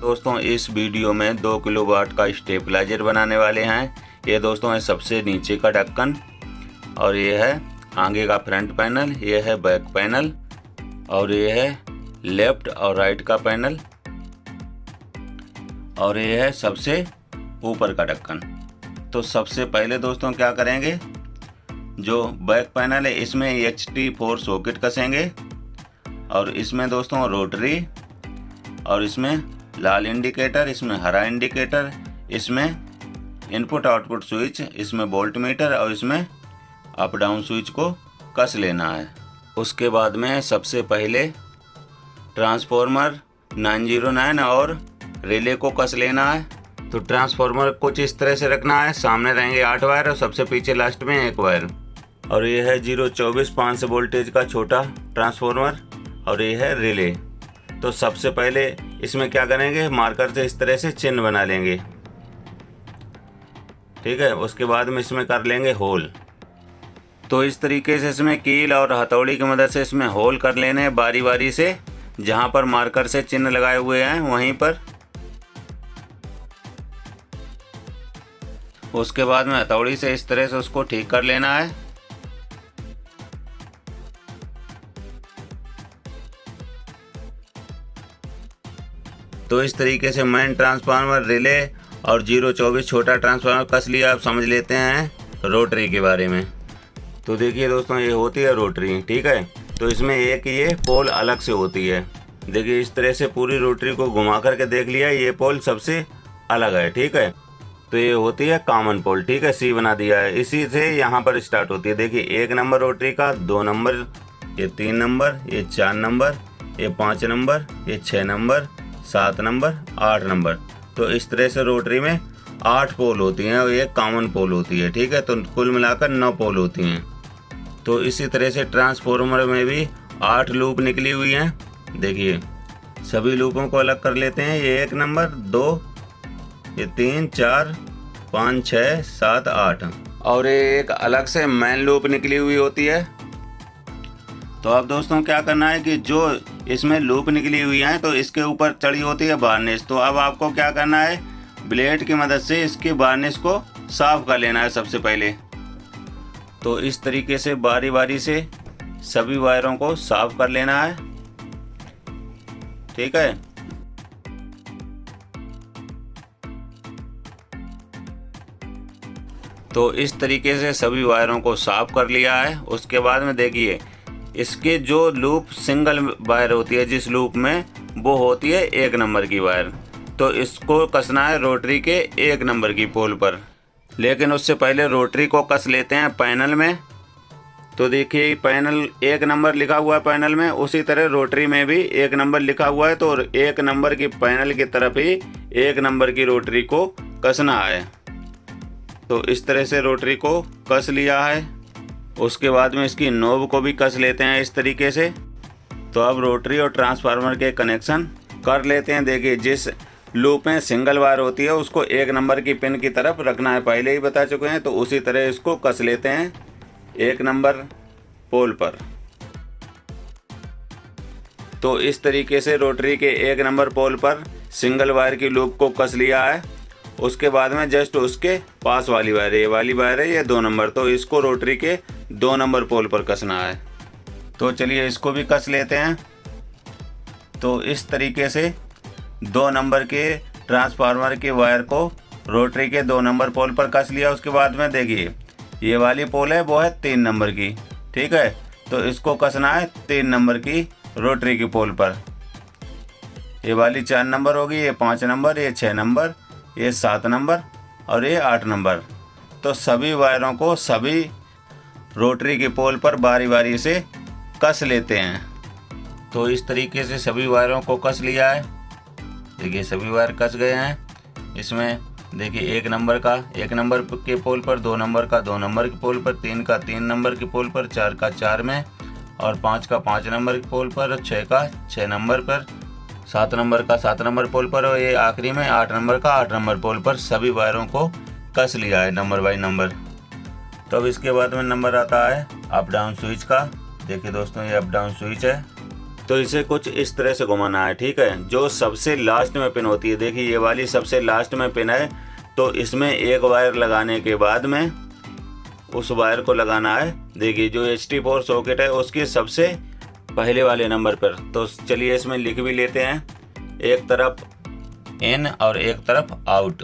दोस्तों इस वीडियो में 2 किलोवाट का स्टेबलाइजर बनाने वाले हैं। ये दोस्तों है सबसे नीचे का ढक्कन और ये है आगे का फ्रंट पैनल, ये है बैक पैनल और ये है लेफ्ट और राइट का पैनल और ये है सबसे ऊपर का ढक्कन। तो सबसे पहले दोस्तों क्या करेंगे, जो बैक पैनल है इसमें HT4 सॉकेट कसेंगे और इसमें दोस्तों रोटरी और इसमें लाल इंडिकेटर, इसमें हरा इंडिकेटर, इसमें इनपुट आउटपुट स्विच, इसमें वोल्ट मीटर और इसमें अप डाउन स्विच को कस लेना है। उसके बाद में सबसे पहले ट्रांसफार्मर 909 और रिले को कस लेना है। तो ट्रांसफार्मर कुछ इस तरह से रखना है, सामने रहेंगे 8 वायर और सबसे पीछे लास्ट में 1 वायर। और ये है 024 500 वोल्टेज का छोटा ट्रांसफार्मर और ये है रिले। तो सबसे पहले इसमें क्या करेंगे, मार्कर से इस तरह से चिन्ह बना लेंगे, ठीक है। उसके बाद में इसमें कर लेंगे होल। तो इस तरीके से इसमें कील और हथौड़ी की मदद से इसमें होल कर लेने हैं बारी बारी से, जहां पर मार्कर से चिन्ह लगाए हुए हैं वहीं पर। उसके बाद में हथौड़ी से इस तरह से उसको ठीक कर लेना है। तो इस तरीके से मेन ट्रांसफार्मर, रिले और 024 छोटा ट्रांसफार्मर कस लिया। अब समझ लेते हैं रोटरी के बारे में। तो देखिए दोस्तों, ये होती है रोटरी, ठीक है। तो इसमें एक ये पोल अलग से होती है। देखिए इस तरह से पूरी रोटरी को घुमा करके देख लिया, ये पोल सबसे अलग है, ठीक है। तो ये होती है कॉमन पोल, ठीक है, C बना दिया है। इसी से यहाँ पर स्टार्ट होती है। देखिए 1 नंबर रोटरी का, 2 नंबर, ये 3 नंबर, ये 4 नंबर, ये 5 नंबर, ये 6 नंबर, 7 नंबर, 8 नंबर। तो इस तरह से रोटरी में 8 पोल होती हैं और ये कॉमन पोल होती है, ठीक है। तो कुल मिलाकर 9 पोल होती हैं। तो इसी तरह से ट्रांसफार्मर में भी 8 लूप निकली हुई हैं। देखिए सभी लूपों को अलग कर लेते हैं। ये 1 नंबर, 2, ये 3, 4, 5, 6, 7, 8 और ये एक अलग से मेन लूप निकली हुई होती है। तो अब दोस्तों क्या करना है कि जो इसमें लूप निकली हुई है तो इसके ऊपर चढ़ी होती है वार्निश। तो अब आपको क्या करना है, ब्लेड की मदद से इसकी वार्निश को साफ कर लेना है सबसे पहले। तो इस तरीके से बारी बारी से सभी वायरों को साफ कर लेना है, ठीक है। तो इस तरीके से सभी वायरों को साफ कर लिया है। उसके बाद में देखिए इसके जो लूप सिंगल वायर होती है, जिस लूप में, वो होती है 1 नंबर की वायर। तो इसको कसना है रोटरी के 1 नंबर की पोल पर। लेकिन उससे पहले रोटरी को कस लेते हैं पैनल में। तो देखिए पैनल 1 नंबर लिखा हुआ है पैनल में, उसी तरह रोटरी में भी 1 नंबर लिखा हुआ है। तो 1 नंबर की पैनल की तरफ ही 1 नंबर की रोटरी को कसना है। तो इस तरह से रोटरी को कस लिया है। उसके बाद में इसकी नोब को भी कस लेते हैं इस तरीके से। तो अब रोटरी और ट्रांसफार्मर के कनेक्शन कर लेते हैं। देखिए जिस लूप में सिंगल वायर होती है उसको 1 नंबर की पिन की तरफ रखना है, पहले ही बता चुके हैं। तो उसी तरह इसको कस लेते हैं 1 नंबर पोल पर। तो इस तरीके से रोटरी के 1 नंबर पोल पर सिंगल वायर की लूप को कस लिया है। उसके बाद में जस्ट उसके पास वाली वायर, ये वाली वायर है, ये 2 नंबर, तो इसको रोटरी के 2 नंबर पोल पर कसना है। तो चलिए इसको भी कस लेते हैं। तो इस तरीके से 2 नंबर के ट्रांसफार्मर की वायर को रोटरी के 2 नंबर पोल पर कस लिया। उसके बाद में देखिए ये वाली पोल है वो है 3 नंबर की, ठीक है। तो इसको कसना है 3 नंबर की रोटरी की पोल पर। ये वाली 4 नंबर होगी, ये 5 नंबर, ये 6 नंबर, ये 7 नंबर और ये 8 नंबर। तो सभी वायरों को सभी रोटरी की पोल पर बारी बारी से कस लेते हैं। तो इस तरीके से सभी वायरों को कस लिया है। देखिए सभी वायर कस गए हैं। इसमें देखिए 1 नंबर का 1 नंबर के पोल पर, 2 नंबर का 2 नंबर के पोल पर, 3 का 3 नंबर के पोल पर, 4 का 4 में और 5 का 5 नंबर के पोल पर, 6 का 6 नंबर पर, 7 नंबर का 7 नंबर पोल पर और ये आखिरी में 8 नंबर का 8 नंबर पोल पर सभी वायरों को कस लिया है नंबर बाई नंबर। तो अब इसके बाद में नंबर आता है अप डाउन स्विच का। देखिए दोस्तों ये अप डाउन स्विच है। तो इसे कुछ इस तरह से घुमाना है, ठीक है। जो सबसे लास्ट में पिन होती है, देखिए ये वाली सबसे लास्ट में पिन है, तो इसमें एक वायर लगाने के बाद में उस वायर को लगाना है। देखिए जो HT4 सॉकेट है उसके सबसे पहले वाले नंबर पर। तो चलिए इसमें लिख भी लेते हैं, एक तरफ इन और एक तरफ आउट।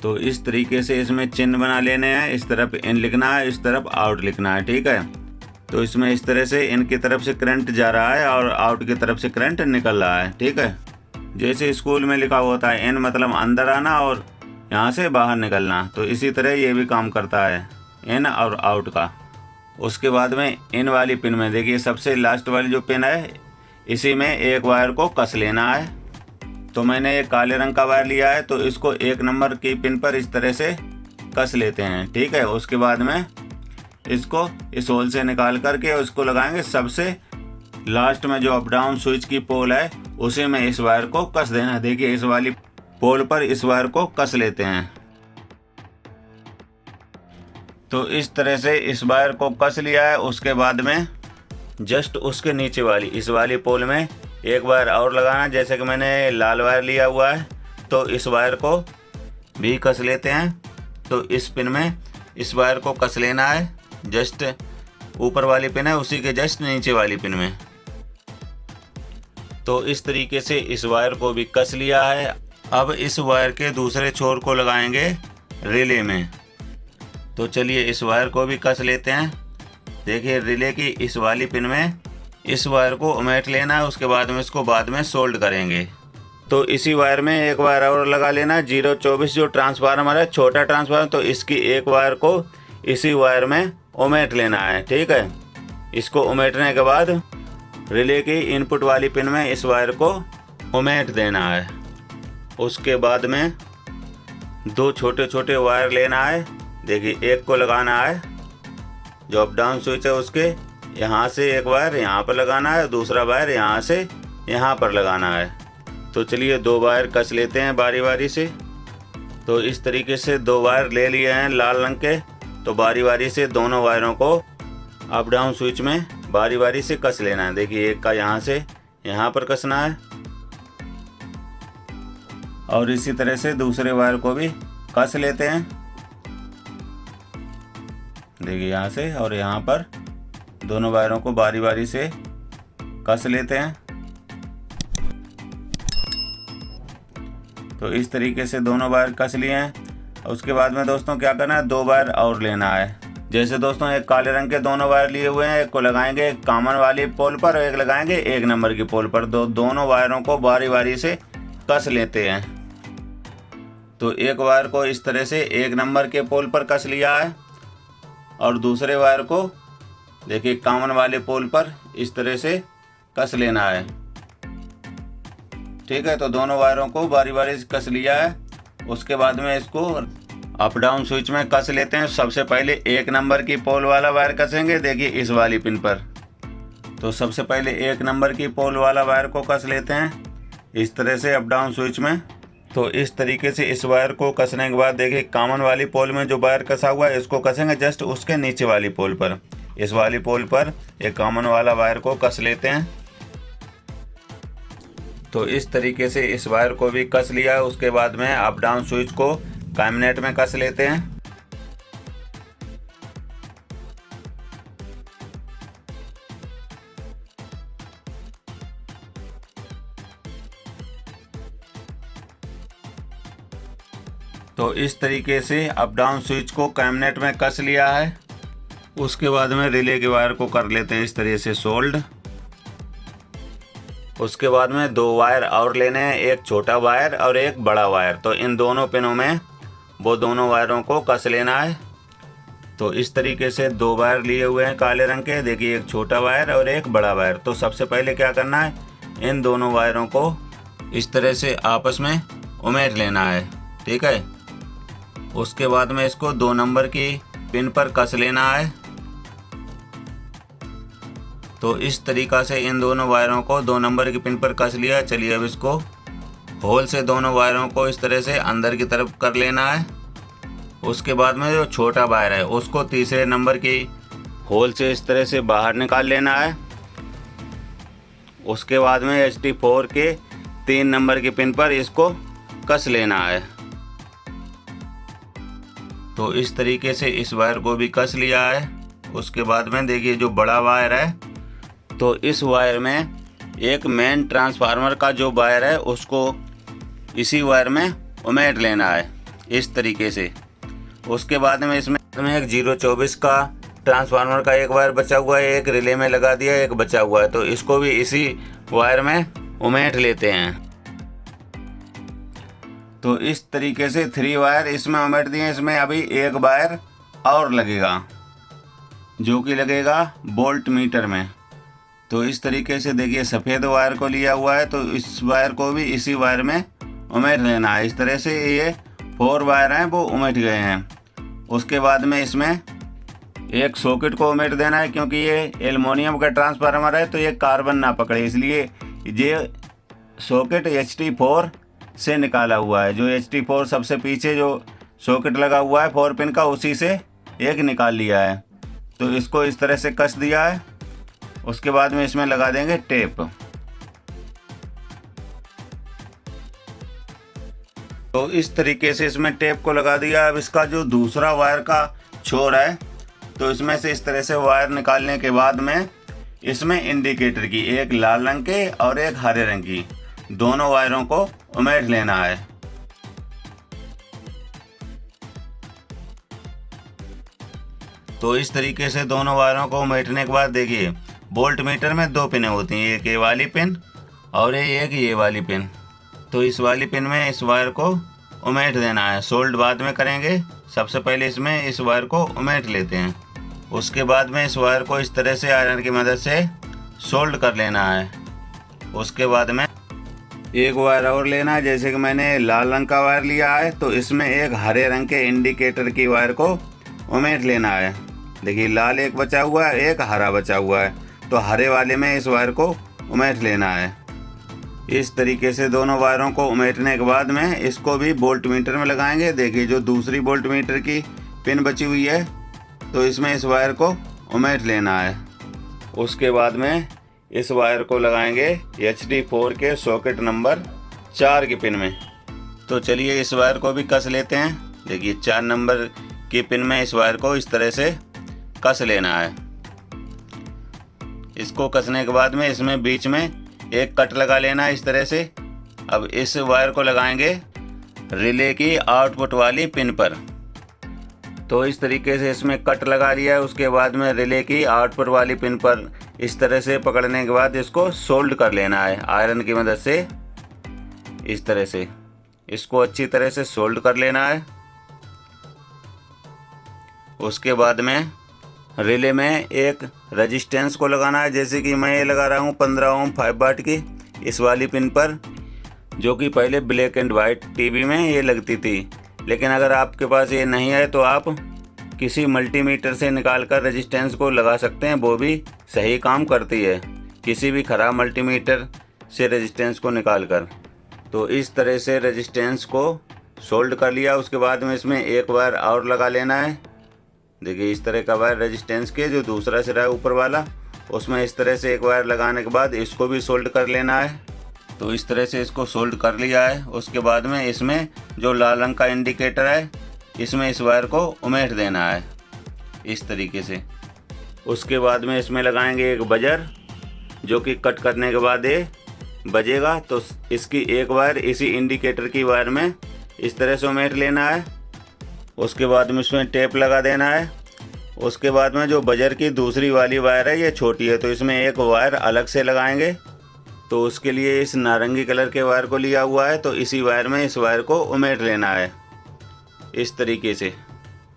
तो इस तरीके से इसमें चिन्ह बना लेने हैं, इस तरफ इन लिखना है, इस तरफ आउट लिखना है, ठीक है। तो इसमें इस तरह से इन की तरफ से करंट जा रहा है और आउट की तरफ से करंट निकल रहा है, ठीक है। जैसे स्कूल में लिखा होता है इन मतलब अंदर आना और यहाँ से बाहर निकलना, तो इसी तरह ये भी काम करता है इन और आउट का। उसके बाद में इन वाली पिन में देखिए सबसे लास्ट वाली जो पिन है, इसी में एक वायर को कस लेना है। तो मैंने एक काले रंग का वायर लिया है, तो इसको 1 नंबर की पिन पर इस तरह से कस लेते हैं, ठीक है। उसके बाद में इसको इस होल से निकाल करके उसको लगाएंगे सबसे लास्ट में जो अप डाउन स्विच की पोल है उसी में इस वायर को कस देना। देखिए इस वाली पोल पर इस वायर को कस लेते हैं। तो इस तरह से इस वायर को कस लिया है। उसके बाद में जस्ट उसके नीचे वाली इस वाली पोल में एक वायर और लगाना, जैसे कि मैंने लाल वायर लिया हुआ है, तो इस वायर को भी कस लेते हैं। तो इस पिन में इस वायर को कस लेना है, जस्ट ऊपर वाली पिन है उसी के जस्ट नीचे वाली पिन में। तो इस तरीके से इस वायर को भी कस लिया है। अब इस वायर के दूसरे छोर को लगाएंगे रिले में। तो चलिए इस वायर को भी कस लेते हैं। देखिए रिले की इस वाली पिन में इस वायर को उमेट लेना है, उसके बाद में इसको बाद में सोल्ड करेंगे। तो इसी वायर में एक वायर और लगा लेना है। 024 जो ट्रांसफार्मर है, छोटा ट्रांसफार्मर, तो इसकी एक वायर को इसी वायर में उमेट लेना है, ठीक है। इसको उमेटने के बाद रिले की इनपुट वाली पिन में इस वायर को उमेट देना है। उसके बाद में 2 छोटे छोटे वायर लेना है। देखिए एक को लगाना है जो अप डाउन स्विच है उसके यहाँ से एक वायर यहाँ पर लगाना है, दूसरा वायर यहाँ से यहाँ पर लगाना है। तो चलिए 2 वायर कस लेते हैं बारी बारी से। तो इस तरीके से 2 वायर ले लिए हैं लाल रंग के। तो बारी बारी से दोनों वायरों को अप डाउन स्विच में बारी बारी से कस लेना है। देखिए एक का यहाँ से यहाँ पर कसना है और इसी तरह से दूसरे वायर को भी कस लेते हैं। देखिए यहाँ से और यहाँ पर दोनों वायरों को बारी बारी से कस लेते हैं। तो इस तरीके से दोनों वायर कस लिए हैं। उसके बाद में दोस्तों क्या करना है, 2 वायर और लेना है। जैसे दोस्तों एक काले रंग के दोनों वायर लिए हुए हैं, एक को लगाएंगे कॉमन वाली पोल पर और एक लगाएंगे 1 नंबर की पोल पर। दोनों वायरों को बारी बारी से कस लेते हैं। तो एक वायर को इस तरह से 1 नंबर के पोल पर कस लिया है और दूसरे वायर को देखिए कॉमन वाले पोल पर इस तरह से कस लेना है, ठीक है। तो दोनों वायरों को बारी बारी से कस लिया है। उसके बाद में इसको अप डाउन स्विच में कस लेते हैं। सबसे पहले 1 नंबर की पोल वाला वायर कसेंगे, देखिए इस वाली पिन पर। तो सबसे पहले 1 नंबर की पोल वाला वायर को कस लेते हैं इस तरह से अप डाउन स्विच में। तो इस तरीके से इस वायर को कसने के बाद देखिए कॉमन वाली पोल में जो वायर कसा हुआ है इसको कसेंगे जस्ट उसके नीचे वाली पोल पर। इस वाली पोल पर एक कॉमन वाला वायर को कस लेते हैं। तो इस तरीके से इस वायर को भी कस लिया है। उसके बाद में अप डाउन स्विच को कैबिनेट में कस लेते हैं। तो इस तरीके से अप डाउन स्विच को कैबिनेट में कस लिया है। उसके बाद में रिले के वायर को कर लेते हैं इस तरह से सोल्ड। उसके बाद में 2 वायर और लेने हैं, एक छोटा वायर और एक बड़ा वायर। तो इन दोनों पिनों में वो दोनों वायरों को कस लेना है। तो इस तरीके से 2 वायर लिए हुए हैं काले रंग के, देखिए एक छोटा वायर और एक बड़ा वायर। तो सबसे पहले क्या करना है, इन दोनों वायरों को इस तरह से आपस में उमेट लेना है, ठीक है। उसके बाद में इसको 2 नंबर की पिन पर कस लेना है। तो इस तरीक़ा से इन दोनों वायरों को 2 नंबर की पिन पर कस लिया। चलिए अब इसको होल से दोनों वायरों को इस तरह से अंदर की तरफ कर लेना है। उसके बाद में जो छोटा वायर है उसको तीसरे नंबर की होल से इस तरह से बाहर निकाल लेना है। उसके बाद में HT4 के 3 नंबर के पिन पर इसको कस लेना है। तो इस तरीके से इस वायर को भी कस लिया है। उसके बाद में देखिए जो बड़ा वायर है, तो इस वायर में एक मेन ट्रांसफार्मर का जो वायर है उसको इसी वायर में उमेट लेना है इस तरीके से। उसके बाद में इसमें एक 024 का ट्रांसफार्मर का एक वायर बचा हुआ है, एक रिले में लगा दिया, एक बचा हुआ है, तो इसको भी इसी वायर में उमेट लेते हैं। तो इस तरीके से 3 वायर इसमें उमेट दिए। इसमें अभी एक वायर और लगेगा जो कि लगेगा वोल्ट मीटर में। तो इस तरीके से देखिए सफ़ेद वायर को लिया हुआ है, तो इस वायर को भी इसी वायर में उमेट लेना है। इस तरह से ये 4 वायर हैं वो उमेट गए हैं। उसके बाद में इसमें एक सॉकेट को उमेट देना है, क्योंकि ये एल्युमिनियम का ट्रांसफार्मर है तो ये कार्बन ना पकड़े, इसलिए ये सॉकेट HT4 से निकाला हुआ है। जो HT4 सबसे पीछे जो सॉकेट लगा हुआ है 4 पिन का, उसी से एक निकाल लिया है। तो इसको इस तरह से कस दिया है। उसके बाद में इसमें लगा देंगे टेप। तो इस तरीके से इसमें टेप को लगा दिया। अब इसका जो दूसरा वायर का छोर है, तो इसमें से इस तरह से वायर निकालने के बाद में इसमें इंडिकेटर की एक लाल रंग के और एक हरे रंग की दोनों वायरों को उमेट लेना है। तो इस तरीके से दोनों वायरों को उमेटने के बाद देखिए वोल्ट मीटर में 2 पिनें होती हैं, एक ये वाली पिन और एक ये वाली पिन। तो इस वाली पिन में इस वायर को उमेट देना है। सोल्ड बाद में करेंगे, सबसे पहले इसमें इस वायर को उमेट लेते हैं। उसके बाद में इस वायर को इस तरह से आयरन की मदद से सोल्ड कर लेना है। उसके बाद में एक वायर और लेना है, जैसे कि मैंने लाल रंग का वायर लिया है, तो इसमें एक हरे रंग के इंडिकेटर की वायर को उमेट लेना है। देखिए लाल एक बचा हुआ है, एक हरा बचा हुआ है, तो हरे वाले में इस वायर को उमेट लेना है। इस तरीके से दोनों वायरों को उमेटने के बाद में इसको भी वोल्ट मीटर में लगाएंगे। देखिए जो दूसरी वोल्ट मीटर की पिन बची हुई है, तो इसमें इस वायर को उमेट लेना है। उसके बाद में इस वायर को लगाएंगे HT4 के सॉकेट नंबर 4 की पिन में। तो चलिए इस वायर को भी कस लेते हैं। देखिए 4 नंबर की पिन में इस वायर को इस तरह से कस लेना है। इसको कसने के बाद में इसमें बीच में एक कट लगा लेना है इस तरह से। अब इस वायर को लगाएंगे रिले की आउटपुट वाली पिन पर। तो इस तरीके से इसमें कट लगा लिया है। उसके बाद में रिले की आउटपुट वाली पिन पर इस तरह से पकड़ने के बाद इसको सोल्ड कर लेना है आयरन की मदद से। इस तरह से इसको अच्छी तरह से सोल्ड कर लेना है। उसके बाद में रिले में एक रेजिस्टेंस को लगाना है, जैसे कि मैं ये लगा रहा हूँ 15 ओम 5 वाट की इस वाली पिन पर, जो कि पहले ब्लैक एंड वाइट टीवी में ये लगती थी। लेकिन अगर आपके पास ये नहीं है तो आप किसी मल्टीमीटर से निकालकर रेजिस्टेंस को लगा सकते हैं, वो भी सही काम करती है, किसी भी ख़राब मल्टीमीटर से रेजिस्टेंस को निकालकर। तो इस तरह से रेजिस्टेंस को सोल्ड कर लिया। उसके बाद में इसमें एक वायर और लगा लेना है। देखिए इस तरह का वायर रेजिस्टेंस के जो दूसरा सिरा है ऊपर वाला, उसमें इस तरह से एक वायर लगाने के बाद इसको भी सोल्ड कर लेना है। तो इस तरह से इसको सोल्ड कर लिया है। उसके बाद में इसमें जो लाल रंग का इंडिकेटर है, इसमें इस वायर को उमेट देना है इस तरीके से। उसके बाद में इसमें लगाएंगे एक बजर, जो कि कट करने के बाद ये बजेगा। तो इसकी एक वायर इसी इंडिकेटर की वायर में इस तरह से उमेट लेना है। उसके बाद में इसमें टेप लगा देना है। उसके बाद में जो बजर की दूसरी वाली वायर है ये छोटी है, तो इसमें एक वायर अलग से लगाएंगे। तो उसके लिए इस नारंगी कलर के वायर को लिया हुआ है, तो इसी वायर में इस वायर को उमेट लेना है इस तरीके से।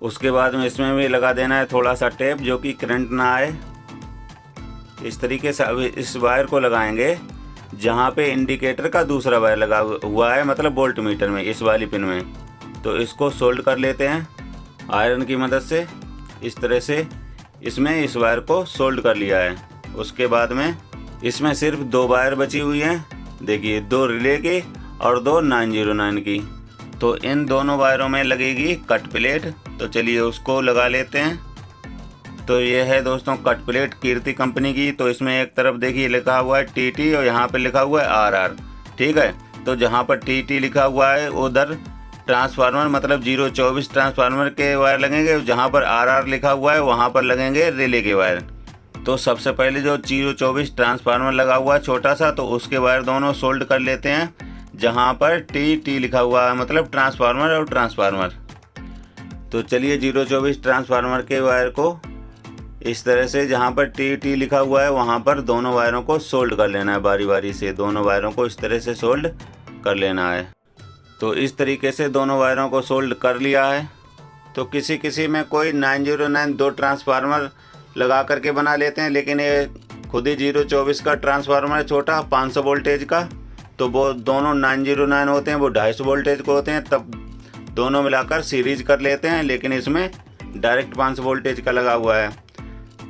उसके बाद में इसमें भी लगा देना है थोड़ा सा टेप, जो कि करंट ना आए। इस तरीके से अब इस वायर को लगाएंगे जहाँ पे इंडिकेटर का दूसरा वायर लगा हुआ है, मतलब वोल्ट मीटर में, इस वाली पिन में। तो इसको सोल्ड कर लेते हैं आयरन की मदद से। इस तरह से इसमें इस वायर को सोल्ड कर लिया है। उसके बाद में इसमें सिर्फ 2 वायर बची हुई हैं। देखिए 2 रिले की और 2 909 की। तो इन दोनों वायरों में लगेगी कट प्लेट। तो चलिए उसको लगा लेते हैं। तो ये है दोस्तों कट प्लेट कीर्ति कंपनी की। तो इसमें एक तरफ देखिए लिखा हुआ है TT और यहाँ पे लिखा हुआ है RR, ठीक है। तो जहाँ पर TT लिखा हुआ है उधर ट्रांसफार्मर मतलब 024 ट्रांसफार्मर के वायर लगेंगे, जहाँ पर RR लिखा हुआ है वहाँ पर लगेंगे रिले के वायर। तो सबसे पहले जो 024 ट्रांसफार्मर लगा हुआ है छोटा सा, तो उसके वायर दोनों सोल्ड कर लेते हैं जहाँ पर TT लिखा हुआ है, मतलब ट्रांसफार्मर और ट्रांसफार्मर। तो चलिए 024 ट्रांसफार्मर के वायर को इस तरह से जहाँ पर TT लिखा हुआ है वहाँ पर दोनों वायरों को सोल्ड कर लेना है। बारी बारी से दोनों वायरों को इस तरह से सोल्ड कर लेना है। तो इस तरीके से दोनों वायरों को सोल्ड कर लिया है। तो किसी में कोई 909 दो ट्रांसफार्मर लगा करके बना लेते हैं, लेकिन ये खुद ही 024 का ट्रांसफार्मर है छोटा 500 वोल्टेज का। तो वो दोनों 909 होते हैं, वो 250 वोल्टेज को होते हैं, तब दोनों मिलाकर सीरीज कर लेते हैं, लेकिन इसमें डायरेक्ट 500 वोल्टेज का लगा हुआ है।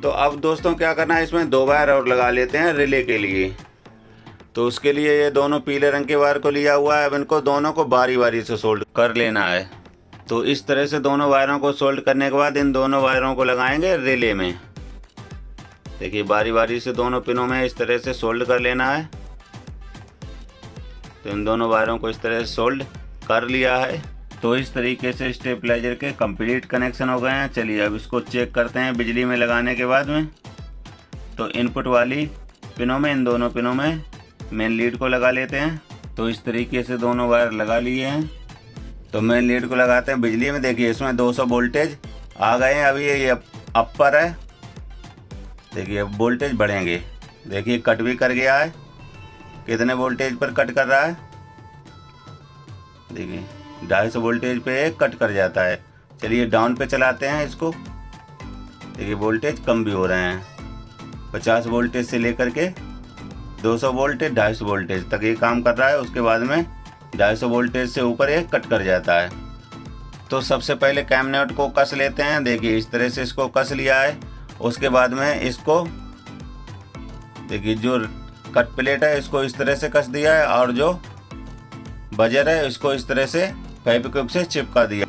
तो अब दोस्तों क्या करना है, इसमें 2 वायर और लगा लेते हैं रिले के लिए। तो उसके लिए ये दोनों पीले रंग के वायर को लिया हुआ है। अब इनको दोनों को बारी बारी से सोल्ड कर लेना है। तो इस तरह से दोनों वायरों को सोल्ड करने के बाद इन दोनों वायरों को लगाएंगे रिले में। देखिए बारी बारी से दोनों पिनों में इस तरह से सोल्ड कर लेना है। तो इन दोनों वायरों को इस तरह से सोल्ड कर लिया है। तो इस तरीके से स्टेबलाइजर के कंप्लीट कनेक्शन हो गए हैं। चलिए अब इसको चेक करते हैं बिजली में लगाने के बाद में। तो इनपुट वाली पिनों में, इन दोनों पिनों में मेन लीड को लगा लेते हैं। तो इस तरीके से दोनों वायर लगा लिए हैं। तो मेन लीड को लगाते हैं बिजली में। देखिए इसमें 200 वोल्टेज आ गए हैं। अभी ये अपर है, देखिए अब वोल्टेज बढ़ेंगे। देखिए कट भी कर गया है। कितने वोल्टेज पर कट कर रहा है, देखिए 250 वोल्टेज पे कट कर जाता है। चलिए डाउन पे चलाते हैं इसको। देखिए वोल्टेज कम भी हो रहे हैं, 50 वोल्टेज से लेकर के 200 वोल्टेज 250 वोल्टेज तक ये काम कर रहा है। उसके बाद में 250 वोल्टेज से ऊपर ये कट कर जाता है। तो सबसे पहले कैम नट को कस लेते हैं। देखिए इस तरह से इसको कस लिया है। उसके बाद में इसको देखिए जो कट प्लेट है इसको इस तरह से कस दिया है, और जो बजर है इसको इस तरह से फेविक्विक से चिपका दिया।